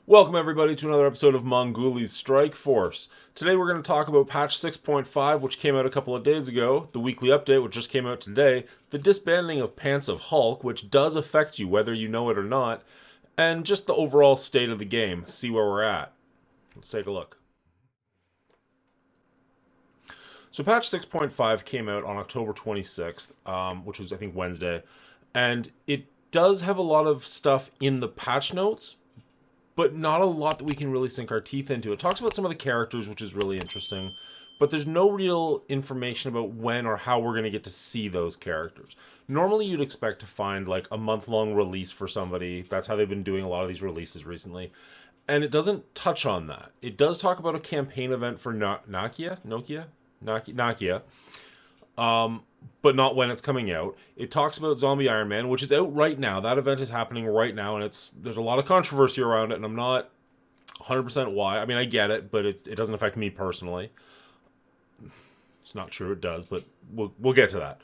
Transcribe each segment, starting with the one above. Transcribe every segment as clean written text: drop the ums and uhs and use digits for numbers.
Welcome everybody to another episode of Mongoli's Strike Force. Today we're going to talk about patch 6.5, which came out a couple of days ago, the weekly update, which just came out today, the disbanding of Pants of Hulk, which does affect you whether you know it or not, and just the overall state of the game. See where we're at. Let's take a look. So patch 6.5 came out on October 26th, which was I think Wednesday, and it does have a lot of stuff in the patch notes, but not a lot that we can really sink our teeth into. It talks about some of the characters, which is really interesting, but there's no real information about when or how we're going to get to see those characters. Normally, you'd expect to find like a month-long release for somebody. That's how they've been doing a lot of these releases recently. And it doesn't touch on that. It does talk about a campaign event for Nakia, but not when it's coming out. It talks about Zombie Iron Man, which is out right now. That event is happening right now, and there's a lot of controversy around it, and I'm not 100% why. I mean, I get it, but it doesn't affect me personally. It's not true, it does, but we'll get to that.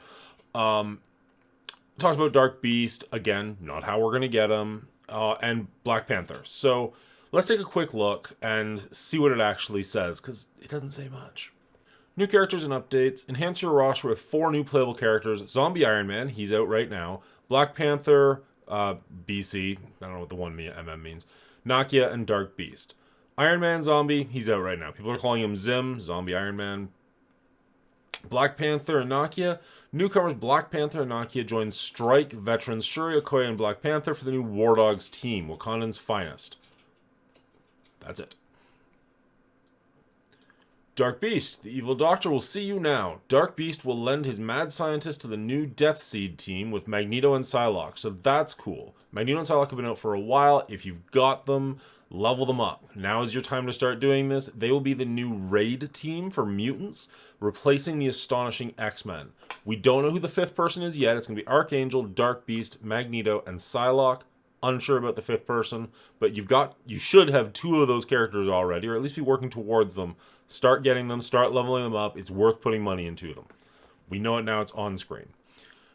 Talks about Dark Beast, again, not how we're going to get him, and Black Panther. So let's take a quick look and see what it actually says, because it doesn't say much. New characters and updates. Enhance your roster with 4 new playable characters. Zombie Iron Man, he's out right now. Black Panther, BC, I don't know what the 1mm means. Nakia and Dark Beast. Iron Man Zombie, he's out right now. People are calling him Zim, Zombie Iron Man. Black Panther and Nakia. Newcomers Black Panther and Nakia join Strike veterans Shuri, Okoye, and Black Panther for the new War Dogs team, Wakandan's finest. That's it. Dark Beast, the evil doctor will see you now. Dark Beast will lend his mad scientist to the new Death Seed team with Magneto and Psylocke, so that's cool. Magneto and Psylocke have been out for a while. If you've got them, level them up. Now is your time to start doing this. They will be the new raid team for mutants, replacing the astonishing X-Men. We don't know who the 5th person is yet. It's going to be Archangel, Dark Beast, Magneto, and Psylocke. Unsure about the 5th person, but you should have 2 of those characters already, or at least be working towards them. Start getting them, start leveling them up. It's worth putting money into them. We know it now, it's on screen.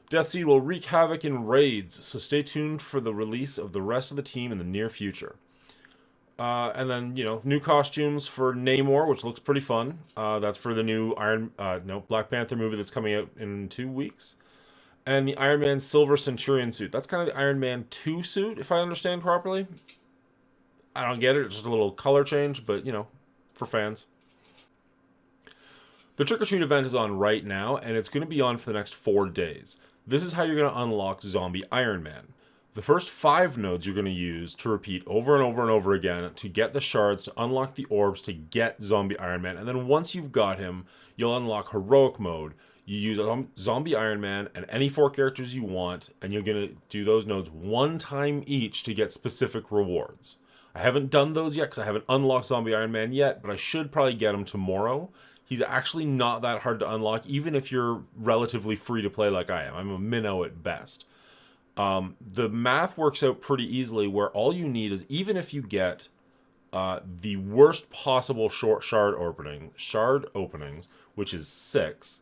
Death Seed will wreak havoc in raids, so stay tuned for the release of the rest of the team in the near future. And then, new costumes for Namor, which looks pretty fun. That's for the new Black Panther movie that's coming out in 2 weeks. And the Iron Man Silver Centurion suit. That's kind of the Iron Man 2 suit, if I understand properly. I don't get it. It's just a little color change, but, for fans. The Trick or Treat event is on right now, and it's going to be on for the next 4 days. This is how you're going to unlock Zombie Iron Man. The first 5 nodes you're going to use to repeat over and over and over again to get the shards, to unlock the orbs, to get Zombie Iron Man. And then once you've got him, you'll unlock Heroic Mode. You use Zombie Iron Man and any 4 characters you want, and you're going to do those nodes 1 time each to get specific rewards. I haven't done those yet because I haven't unlocked Zombie Iron Man yet, but I should probably get him tomorrow. He's actually not that hard to unlock, even if you're relatively free to play like I am. I'm a minnow at best. The math works out pretty easily where all you need is, even if you get the worst possible shard openings, which is 6,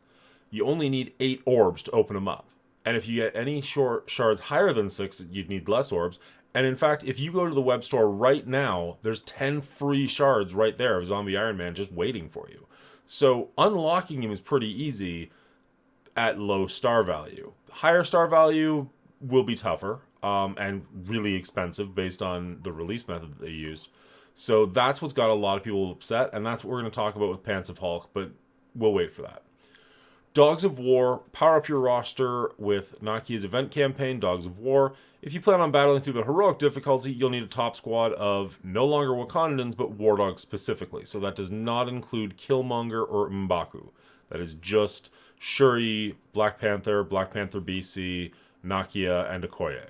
you only need 8 orbs to open them up. And if you get any shards higher than 6, you'd need less orbs. And in fact, if you go to the web store right now, there's 10 free shards right there of Zombie Iron Man just waiting for you. So unlocking him is pretty easy at low star value. Higher star value will be tougher and really expensive based on the release method that they used. So that's what's got a lot of people upset, and that's what we're going to talk about with Pants of Hulk, but we'll wait for that. Dogs of War, power up your roster with Nakia's event campaign, Dogs of War. If you plan on battling through the heroic difficulty, you'll need a top squad of no longer Wakandans, but War Dogs specifically. So that does not include Killmonger or M'Baku. That is just Shuri, Black Panther BC, Nakia, and Okoye.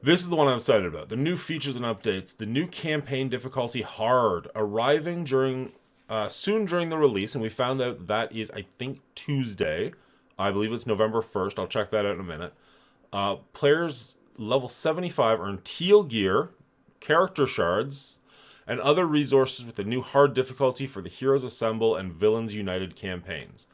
This is the one I'm excited about. The new features and updates. The new campaign difficulty hard, arriving soon during the release, and we found out that is, I think, Tuesday. I believe it's November 1st. I'll check that out in a minute. Players level 75 earn teal gear, character shards, and other resources with the new hard difficulty for the Heroes Assemble and Villains United campaigns.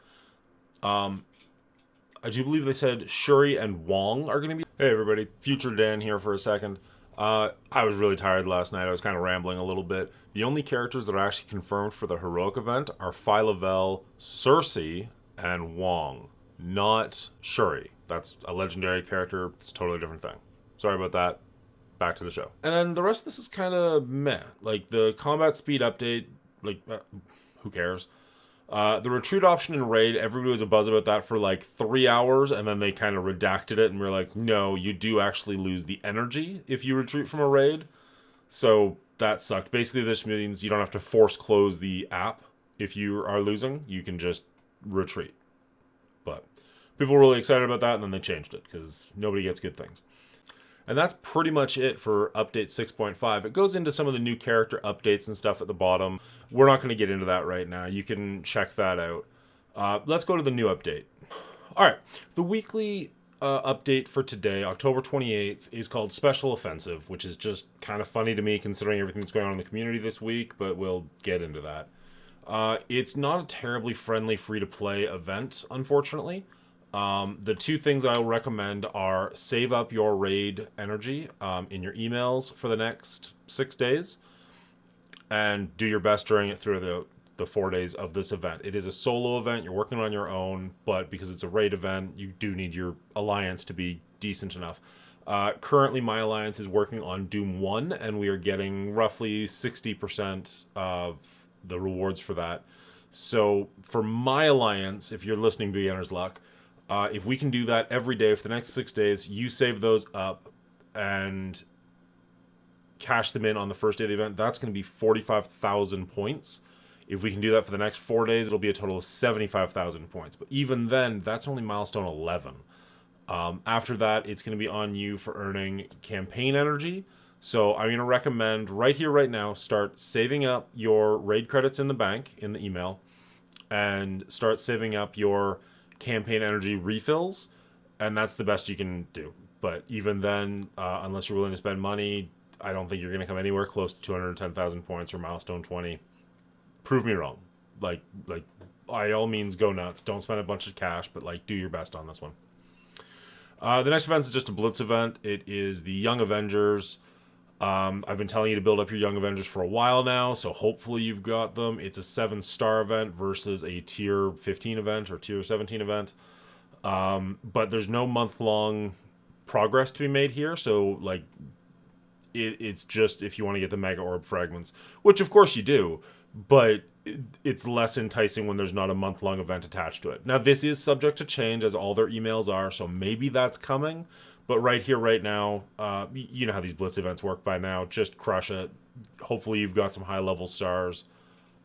I do believe they said Shuri and Wong are going to be... Hey everybody, Future Dan here for a second. I was really tired last night. I was kind of rambling a little bit. The only characters that are actually confirmed for the heroic event are Phyla-Vell, Cersei, and Wong, not Shuri. That's a legendary character. It's a totally different thing. Sorry about that. Back to the show. And then the rest of this is kind of meh. Like the combat speed update, like, who cares? The retreat option in Raid, everybody was a buzz about that for like 3 hours, and then they kind of redacted it, and we're like, no, you do actually lose the energy if you retreat from a Raid. So that sucked. Basically, this means you don't have to force close the app if you are losing. You can just retreat. But people were really excited about that, and then they changed it, because nobody gets good things. And that's pretty much it for update 6.5. It goes into some of the new character updates and stuff at the bottom. We're not going to get into that right now. You can check that out. Let's go to the new update. All right. The weekly update for today, October 28th, is called Special Offensive, which is just kind of funny to me considering everything that's going on in the community this week, but we'll get into that. It's not a terribly friendly free-to-play event, unfortunately. The two things I will recommend are save up your raid energy in your emails for the next 6 days, and do your best during it through the 4 days of this event. It is a solo event. You're working on your own, but because it's a raid event, you do need your alliance to be decent enough. Currently, my alliance is working on Doom 1, and we are getting roughly 60% of the rewards for that. So for my alliance, if you're listening to Beginner's Luck, if we can do that every day for the next 6 days, you save those up and cash them in on the first day of the event, that's going to be 45,000 points. If we can do that for the next 4 days, it'll be a total of 75,000 points. But even then, that's only milestone 11. After that, it's going to be on you for earning campaign energy. So I'm going to recommend right here, right now, start saving up your raid credits in the bank, in the email, and start saving up your campaign energy refills, and that's the best you can do. But even then, unless you're willing to spend money, I don't think you're going to come anywhere close to 210,000 points or milestone 20. Prove me wrong. Like, by all means, go nuts. Don't spend a bunch of cash, but like, do your best on this one. The next event is just a Blitz event. It is the Young Avengers. I've been telling you to build up your Young Avengers for a while now, so hopefully you've got them. It's a 7-star event versus a tier 15 event or tier 17 event. But there's no month-long progress to be made here, so like it's just if you want to get the Mega Orb fragments, which of course you do, but it's less enticing when there's not a month-long event attached to it. Now, this is subject to change, as all their emails are, so maybe that's coming. But right here, right now, you know how these Blitz events work by now. Just crush it. Hopefully you've got some high-level stars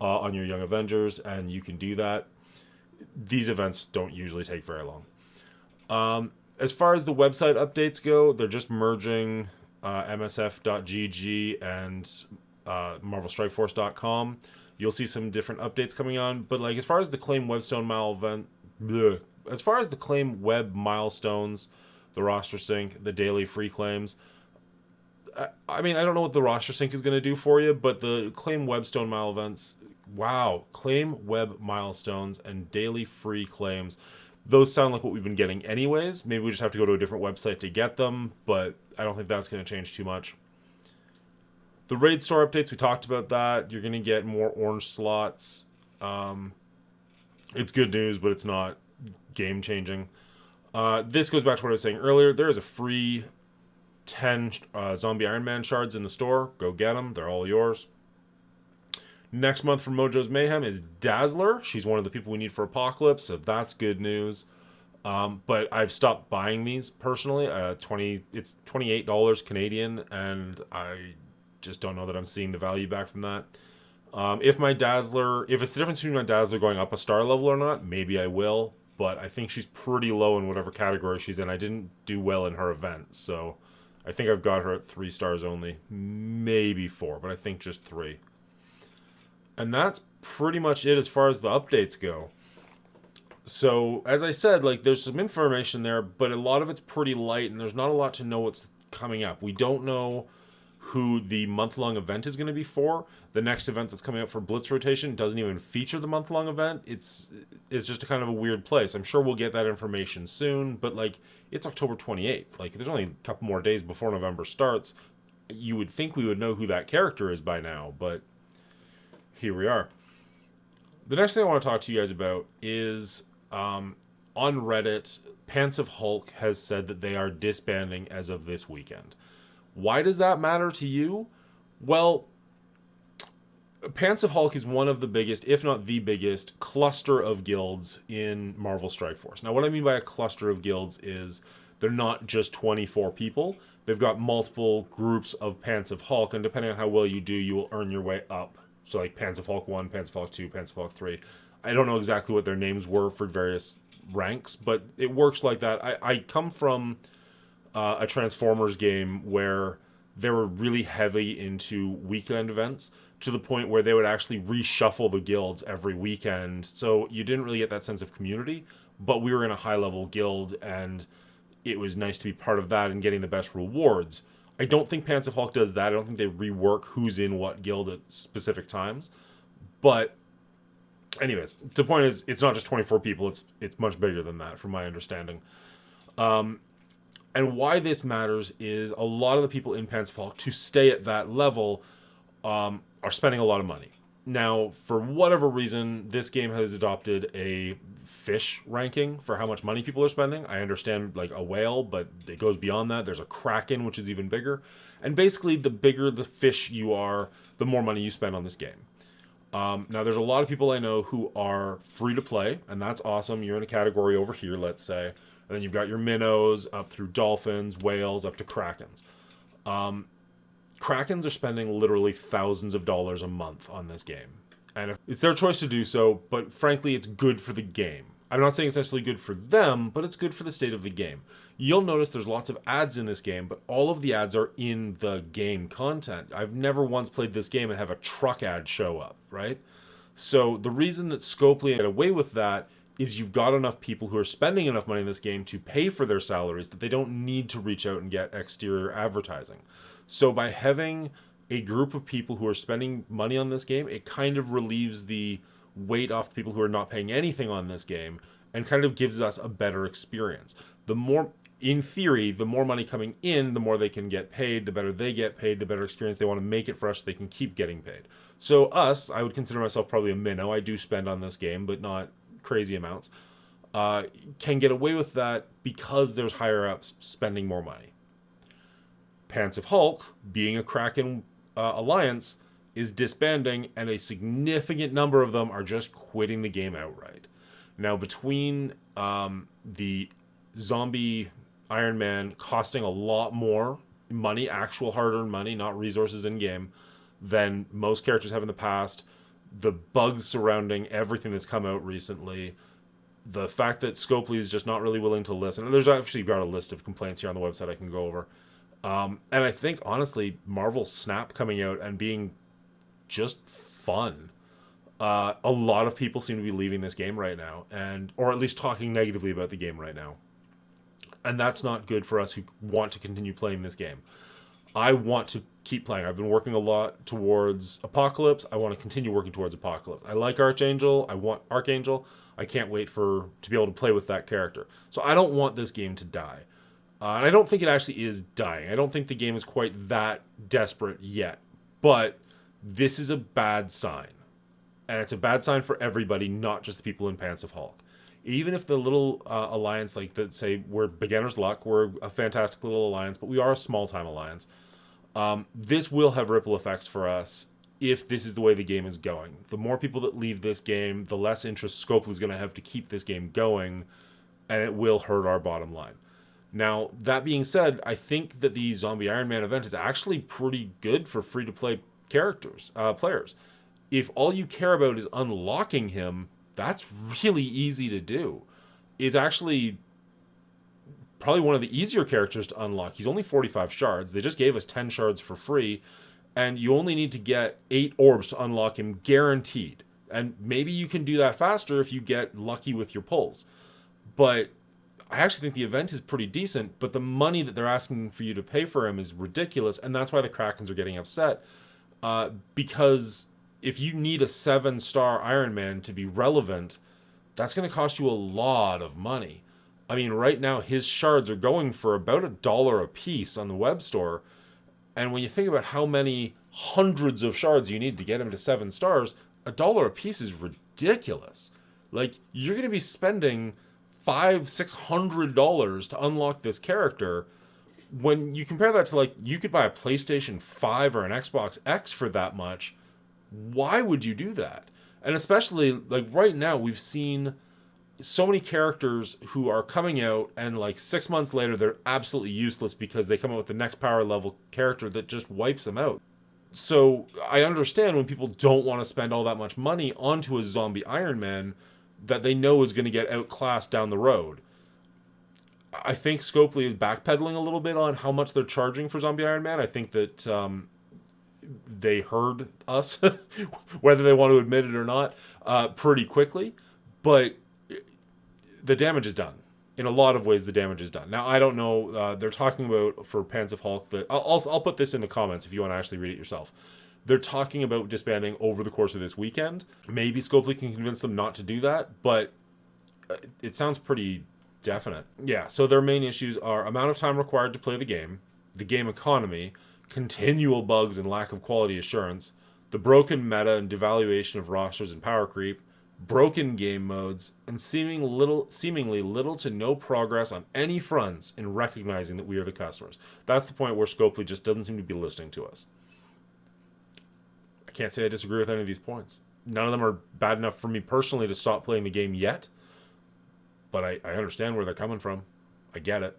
on your Young Avengers, and you can do that. These events don't usually take very long. As far as the website updates go, they're just merging msf.gg and marvelstrikeforce.com. You'll see some different updates coming on. But like as far as the Claim Webstone Mile event, as far as the Claim Web milestones, the roster sync, the daily free claims. I mean, I don't know what the roster sync is going to do for you, but the Claim Webstone Mile events, wow, Claim Web milestones and daily free claims. Those sound like what we've been getting anyways. Maybe we just have to go to a different website to get them, but I don't think that's going to change too much. The raid store updates, we talked about that. You're going to get more orange slots. It's good news, but it's not game-changing. This goes back to what I was saying earlier. There is a free 10 Zombie Iron Man shards in the store. Go get them. They're all yours. Next month for Mojo's Mayhem is Dazzler. She's one of the people we need for Apocalypse, so that's good news. But I've stopped buying these personally. It's $28 Canadian, and I just don't know that I'm seeing the value back from that. If it's the difference between my Dazzler going up a star level or not, maybe I will. But I think she's pretty low in whatever category she's in. I didn't do well in her event, so I think I've got her at 3 stars only. Maybe 4, but I think just 3. And that's pretty much it as far as the updates go. So, as I said, like, there's some information there, but a lot of it's pretty light, and there's not a lot to know what's coming up. We don't know who the month-long event is going to be for. The next event that's coming up for Blitz Rotation doesn't even feature the month-long event. It's just a kind of a weird place. I'm sure we'll get that information soon, but, like, it's October 28th. Like, there's only a couple more days before November starts. You would think we would know who that character is by now, but here we are. The next thing I want to talk to you guys about is on Reddit, Pants of Hulk has said that they are disbanding as of this weekend. Why does that matter to you? Well, Pants of Hulk is one of the biggest, if not the biggest, cluster of guilds in Marvel Strike Force. Now, what I mean by a cluster of guilds is they're not just 24 people. They've got multiple groups of Pants of Hulk, and depending on how well you do, you will earn your way up. So, like Pants of Hulk 1, Pants of Hulk 2, Pants of Hulk 3. I don't know exactly what their names were for various ranks, but it works like that. I come from a Transformers game where they were really heavy into weekend events, to the point where they would actually reshuffle the guilds every weekend. So you didn't really get that sense of community, but we were in a high level guild and it was nice to be part of that and getting the best rewards. I don't think Pants of Hulk does that. I don't think they rework who's in what guild at specific times. But anyways, the point is, it's not just 24 people. It's much bigger than that, from my understanding. And why this matters is a lot of the people in Pants of Hulk, to stay at that level, are spending a lot of money. Now, for whatever reason, this game has adopted a fish ranking for how much money people are spending. I understand like a whale, but it goes beyond that. There's a kraken, which is even bigger. And basically, the bigger the fish you are, the more money you spend on this game. Now, there's a lot of people I know who are free to play, and that's awesome. You're in a category over here, let's say. And then you've got your minnows up through dolphins, whales, up to krakens. Krakens are spending literally thousands of dollars a month on this game. And it's their choice to do so, but frankly, it's good for the game. I'm not saying it's necessarily good for them, but it's good for the state of the game. You'll notice there's lots of ads in this game, but all of the ads are in the game content. I've never once played this game and have a truck ad show up, right? So the reason that Scopely get away with that is you've got enough people who are spending enough money in this game to pay for their salaries that they don't need to reach out and get exterior advertising. So by having a group of people who are spending money on this game, it kind of relieves the weight off the people who are not paying anything on this game and kind of gives us a better experience. The more, in theory, the more money coming in, the more they can get paid, the better they get paid, the better experience they want to make it for us so they can keep getting paid. So us, I would consider myself probably a minnow. I do spend on this game, but not crazy amounts. Can get away with that because there's higher ups spending more money. Pants of Hulk, being a Kraken alliance, is disbanding, and a significant number of them are just quitting the game outright. Now, between the zombie Iron Man costing a lot more money, actual hard-earned money, not resources in-game, than most characters have in the past, the bugs surrounding everything that's come out recently, the fact that Scopely is just not really willing to listen, and there's actually got a list of complaints here on the website I can go over. And I think, honestly, Marvel's Snap coming out and being just fun. A lot of people seem to be leaving this game right now, or at least talking negatively about the game right now. And that's not good for us who want to continue playing this game. I want to keep playing. I've been working a lot towards Apocalypse. I want to continue working towards Apocalypse. I like Archangel. I want Archangel. I can't wait to be able to play with that character. So I don't want this game to die. And I don't think it actually is dying. I don't think the game is quite that desperate yet. But this is a bad sign. And it's a bad sign for everybody, not just the people in Pants of Hulk. Even if the little alliance, like that, say we're beginner's luck, we're a fantastic little alliance, but we are a small-time alliance. This will have ripple effects for us if this is the way the game is going. The more people that leave this game, the less interest Scopely is going to have to keep this game going, and it will hurt our bottom line. Now, that being said, I think that the Zombie Iron Man event is actually pretty good for free-to-play players. If all you care about is unlocking him, that's really easy to do. It's actually probably one of the easier characters to unlock. He's only 45 shards. They just gave us 10 shards for free, and you only need to get 8 orbs to unlock him, guaranteed. And maybe you can do that faster if you get lucky with your pulls. But I actually think the event is pretty decent, but the money that they're asking for you to pay for him is ridiculous, and that's why the Krakens are getting upset. Because if you need a 7-star Iron Man to be relevant, that's going to cost you a lot of money. I mean, right now his shards are going for about $1 a piece on the web store, And when you think about how many hundreds of shards you need to get him to 7 stars, $1 a piece is ridiculous. Like, you're going to be spending $500-$600 to unlock this character. When you compare that to, like, you could buy a PlayStation 5 or an Xbox X for that much, why would you do that? And especially, like, right now, we've seen so many characters who are coming out and like 6 months later they're absolutely useless because they come out with the next power level character that just wipes them out. So I understand when people don't want to spend all that much money onto a zombie Iron Man that they know is going to get outclassed down the road. I think Scopely is backpedaling a little bit on how much they're charging for zombie Iron Man. I think that they heard us, whether they want to admit it or not, pretty quickly. But the damage is done. In a lot of ways, the damage is done. Now, I don't know. They're talking about, for Pants of Hulk, that I'll put this in the comments if you want to actually read it yourself. They're talking about disbanding over the course of this weekend. Maybe Scopely can convince them not to do that, but it sounds pretty definite. Yeah, so their main issues are amount of time required to play the game economy, continual bugs and lack of quality assurance, the broken meta and devaluation of rosters and power creep, broken game modes, and seemingly little to no progress on any fronts in recognizing that we are the customers. That's the point where Scopely just doesn't seem to be listening to us. I can't say I disagree with any of these points. None of them are bad enough for me personally to stop playing the game yet, but I understand where they're coming from. I get it.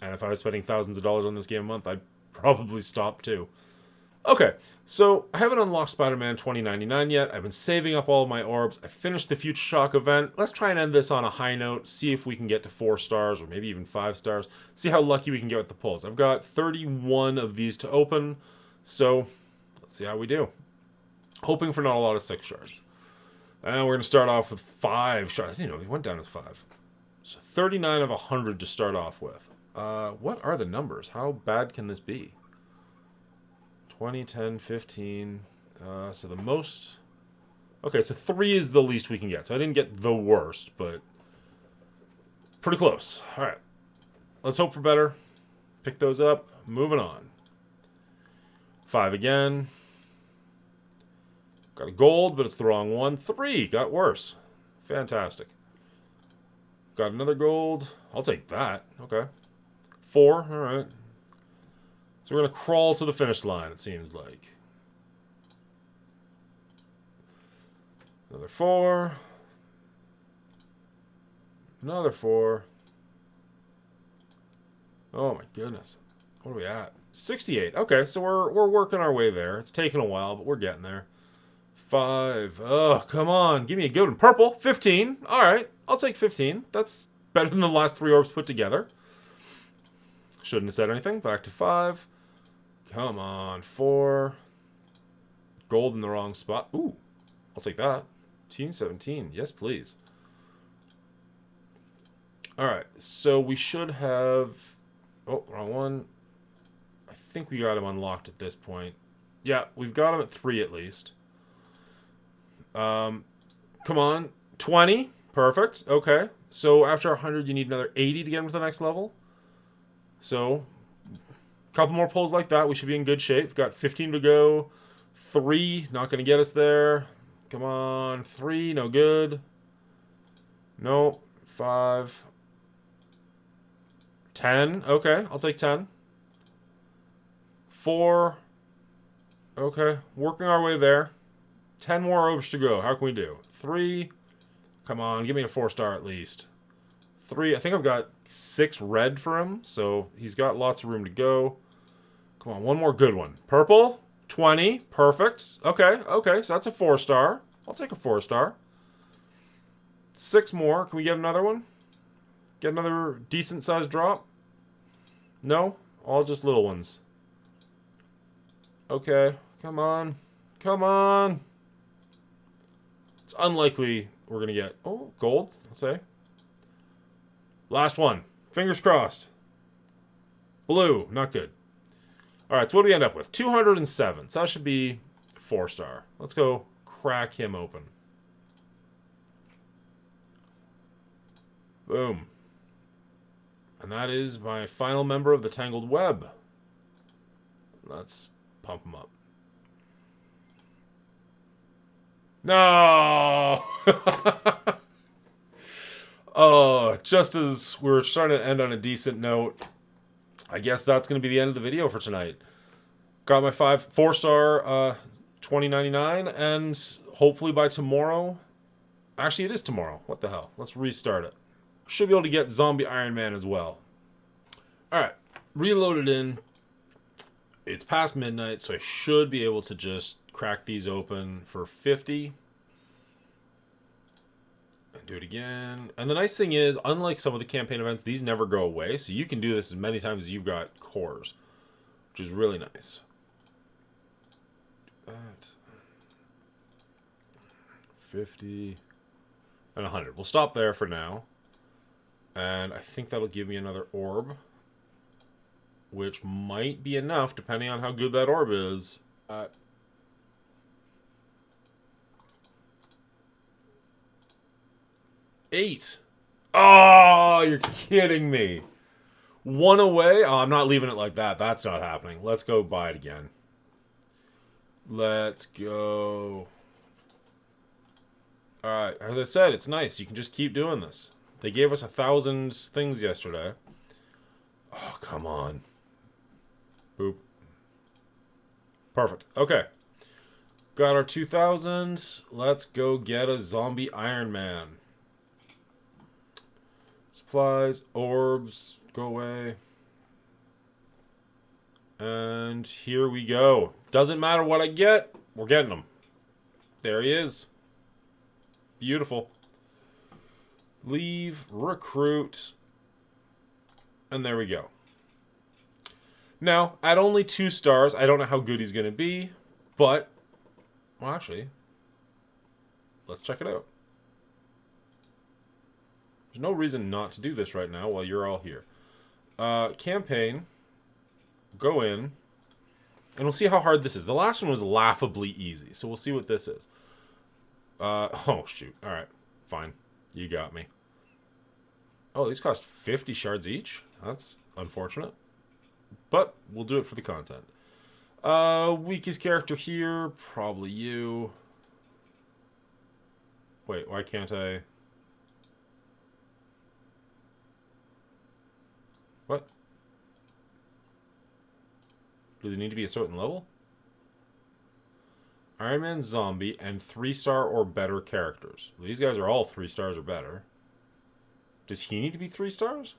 And if I was spending thousands of dollars on this game a month, I'd probably stop too. Okay, so I haven't unlocked Spiderman 2099 yet. I've been saving up all of my orbs. I finished the Future Shock event. Let's try and end this on a high note, see if we can get to 4 stars or maybe even 5 stars. See how lucky we can get with the pulls. I've got 31 of these to open, so let's see how we do. Hoping for not a lot of 6 shards. And we're going to start off with 5 shards. You know, we went down to 5. So 39 of 100 to start off with. What are the numbers? How bad can this be? 20, 10, 15. So the most... Okay, so 3 is the least we can get. So I didn't get the worst, but pretty close. All right. Let's hope for better. Pick those up. Moving on. 5 again. Got a gold, but it's the wrong one. 3. Got worse. Fantastic. Got another gold. I'll take that. Okay. 4. All right. So we're going to crawl to the finish line, it seems like. Another 4. Another 4. Oh my goodness. What are we at? 68. Okay, so we're working our way there. It's taking a while, but we're getting there. 5. Oh, come on. Give me a good one. Purple. 15. All right. I'll take 15. That's better than the last 3 orbs put together. Shouldn't have said anything. Back to 5. Come on. 4. Gold in the wrong spot. Ooh. I'll take that. Team 17. Yes, please. All right. So we should have... Oh, wrong one. I think we got him unlocked at this point. Yeah, we've got him at 3 at least. Come on. 20. Perfect. Okay. So after 100, you need another 80 to get him to the next level. So, a couple more pulls like that. We should be in good shape. We've got 15 to go. 3. Not going to get us there. Come on. 3. No good. Nope. 5. 10. Okay. I'll take 10. 4. Okay. Working our way there. 10 more orbs to go. How can we do? 3. Come on. Give me a 4-star at least. 3. I think I've got 6 red for him, so he's got lots of room to go. Come on. One more good one. Purple. 20. Perfect. Okay. Okay. So that's a 4-star. I'll take a 4-star. 6 more. Can we get another one? Get another decent-sized drop? No? All just little ones. Okay. Come on. Come on. It's unlikely we're going to get... Oh, gold, I'll say. Last one. Fingers crossed. Blue. Not good. All right, so what do we end up with? 207. So that should be 4-star. Let's go crack him open. Boom. And that is my final member of the Tangled Web. Let's pump them up. No! Oh, just as we were starting to end on a decent note, I guess that's going to be the end of the video for tonight. Got my 4-star 2099, and hopefully by tomorrow... Actually, it is tomorrow. What the hell? Let's restart it. Should be able to get Zombie Iron Man as well. Alright, reloaded in. It's past midnight, so I should be able to just crack these open for 50. And do it again. And the nice thing is, unlike some of the campaign events, these never go away, so you can do this as many times as you've got cores, which is really nice. That 50 and 100. We'll stop there for now. And I think that'll give me another orb, which might be enough depending on how good that orb is. 8. Oh, you're kidding me. 1 away? Oh, I'm not leaving it like that. That's not happening. Let's go buy it again. Let's go. Alright, as I said, it's nice. You can just keep doing this. They gave us 1,000 things yesterday. Oh, come on. Boop. Perfect. Okay. Got our 2,000. Let's go get a zombie Iron Man. Supplies, orbs, go away. And here we go. Doesn't matter what I get, we're getting him. There he is. Beautiful. Leave, recruit, and there we go. Now, at only 2 stars, I don't know how good he's going to be, but, well, actually, let's check it out. There's no reason not to do this right now while you're all here. Campaign, go in, and we'll see how hard this is. The last one was laughably easy, so we'll see what this is. Oh, shoot. All right, fine. You got me. Oh, these cost 50 shards each? That's unfortunate. But we'll do it for the content. Weakest character here, probably you. Wait, why can't I? What? Does it need to be a certain level? Iron Man, Zombie, and 3-star or better characters. These guys are all 3 stars or better. Does he need to be 3 stars?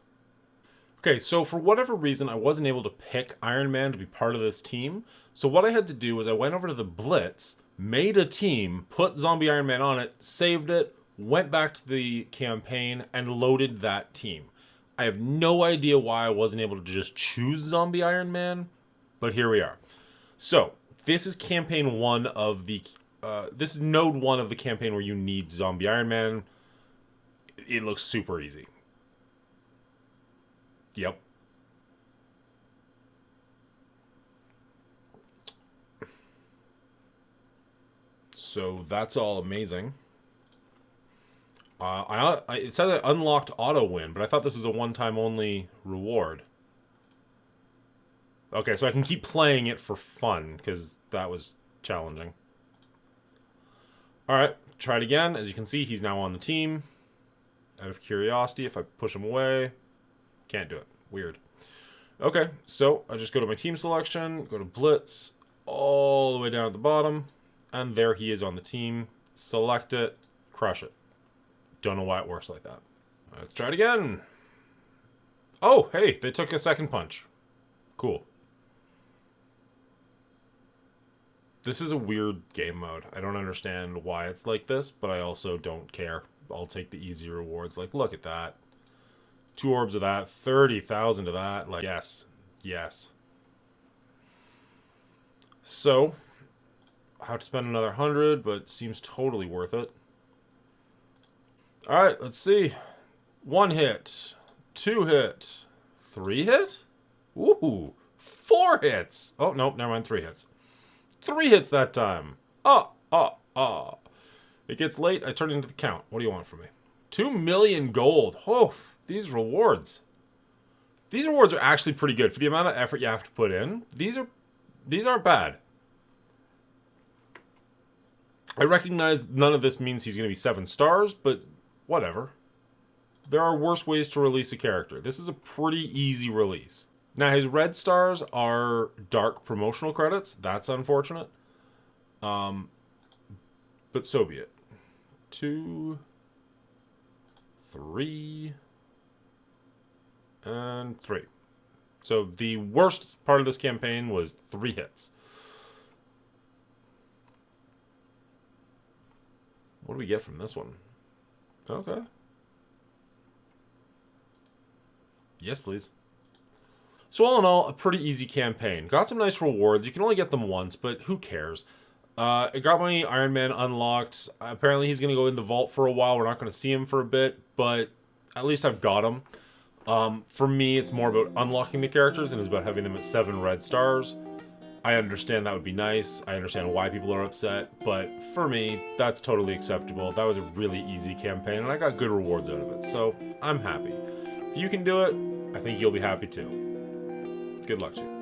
Okay, so for whatever reason, I wasn't able to pick Iron Man to be part of this team. So what I had to do was I went over to the Blitz, made a team, put Zombie Iron Man on it, saved it, went back to the campaign, and loaded that team. I have no idea why I wasn't able to just choose Zombie Iron Man, but here we are. So, this is campaign 1 of the... this is node 1 of the campaign where you need Zombie Iron Man. It looks super easy. Yep. So that's all amazing. It says I unlocked auto win, but I thought this was a one-time only reward. Okay, so I can keep playing it for fun, because that was challenging. Alright, try it again. As you can see, he's now on the team. Out of curiosity, if I push him away... Can't do it. Weird. Okay, so I just go to my team selection, go to Blitz, all the way down at the bottom, and there he is on the team. Select it, crush it. Don't know why it works like that. Let's try it again. Oh, hey, they took a second punch. Cool. This is a weird game mode. I don't understand why it's like this, but I also don't care. I'll take the easy rewards. Like, look at that. 2 orbs of that, 30,000 of that. Like, yes. Yes. So, I have to spend another 100, but seems totally worth it. Alright, let's see. 1 hit. 2 hit. 3 hit? Ooh. 4 hits. Oh, nope, never mind. 3 hits. 3 hits that time. It gets late. I turn it into the count. What do you want from me? 2 million gold. Oh, these rewards. These rewards are actually pretty good. For the amount of effort you have to put in, these are these aren't bad. I recognize none of this means he's going to be 7 stars, but whatever. There are worse ways to release a character. This is a pretty easy release. Now, his red stars are dark promotional credits. That's unfortunate. But so be it. 2, 3, and 3. So the worst part of this campaign was 3 hits. What do we get from this one? Okay. Yes, please. So all in all, a pretty easy campaign. Got some nice rewards. You can only get them once, but who cares? I got my Iron Man unlocked. Apparently he's going to go in the vault for a while. We're not going to see him for a bit, but at least I've got him. For me, it's more about unlocking the characters and it's about having them at 7 red stars. I understand that would be nice. I understand why people are upset, but for me, that's totally acceptable. That was a really easy campaign, and I got good rewards out of it, so I'm happy. If you can do it, I think you'll be happy too. Good luck to you.